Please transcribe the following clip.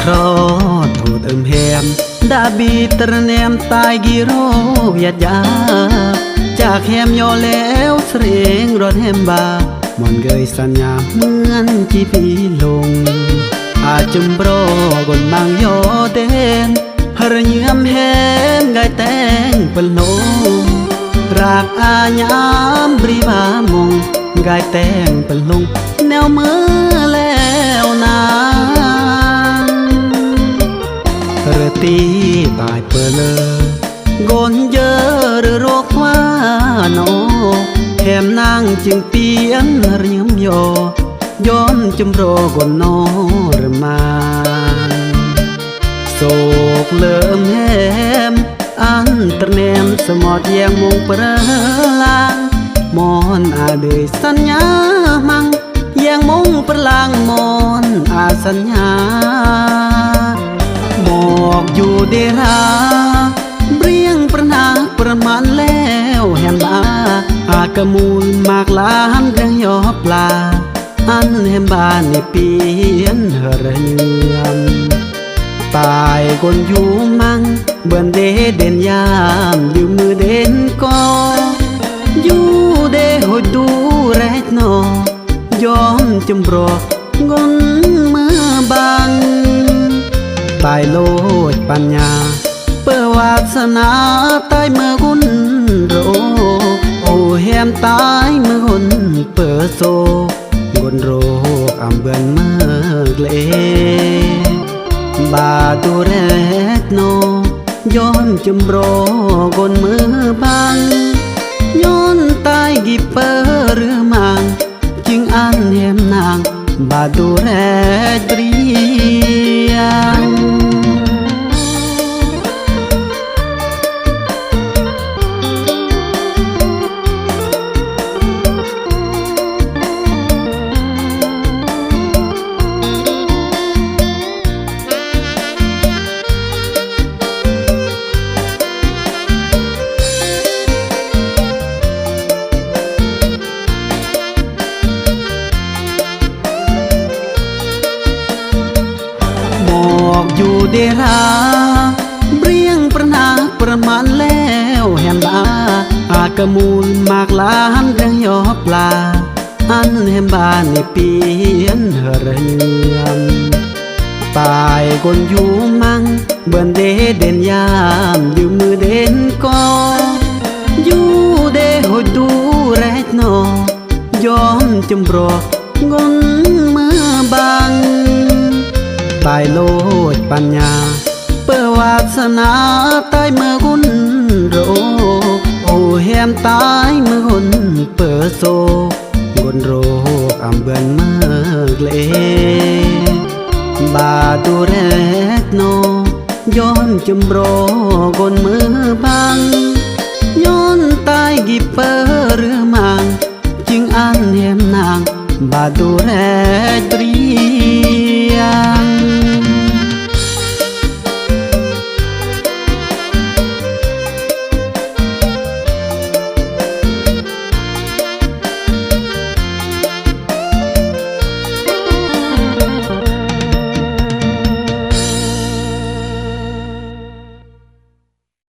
ครอโทษแฮมดาบีตระแนมตายกี่โรยัดยาจากแฮมยอแล้วเสรงรถแฮมบาหมอนเกยสัญญาเหมือนจีพีลงอาจุมโบรกนบางยอเดนหรเยื่อมแฮมไกแตงเปลงรากอาญามบริบามงไกแตงเปลงแนวเมื่อแล้วนาเรตีตายเปลอกนเยอะหรือโรคว่าโนแถมนางจึงเปียนเรียมโยย้อนจุมโรกนโนหรือมาโศกเลิ่มแหมอันตรเนมสมอดแยงมงประลางมอนอาเดยสัญญามังแยงมงประลางมอนอาสัญญาบอกอยู่เดราเรียงประนาประมาณแล้วแหมบาอากระมูลมากลานเรื่องยอปลาอันแหมบาในเปียนเฮรเยือมตายคนอยู่มังเบิ่นเดเด่นยามอยู่มือเด่นก็อยู่เดหดดูแรกนอยอมจมรอกนมือบางตายโลดปัญญาเปิดวาสนาตายเมื่อกุนโรโอแฮมตายเมื่อกุนเปิดโซกุนโรอำเบือนเมื่อเกลบาตูแรกโนย้อนจมรอกนมือบางย้อนตายกิเปอหรือมังจึงอันแหมนางบาตูแรกเรียงอยู่เดราเรียงประนาประมาณแล้วแหมบาอากระมูลมากลานเรื่องยอปลาอันแหมบาในเปียนเฮรเยือมตายคนอยู่มังเบิ่นเดเด่นยามอยู่มือเด่นก็อยู่เดหดดูแรกนอยอมจมรอกนมือบางตายโลดปัญญาเปิดวาสนาตายเมื่อกุนโรโอแฮมตายเมื่อกุนเปิดโซกุนโรอำเบือนเมื่อเกลบาตูแรกโนย้อนจมโรกนมือบางย้อนตายกิเปอหรือมังจึงอันแหมนางบาตูแรกเรียง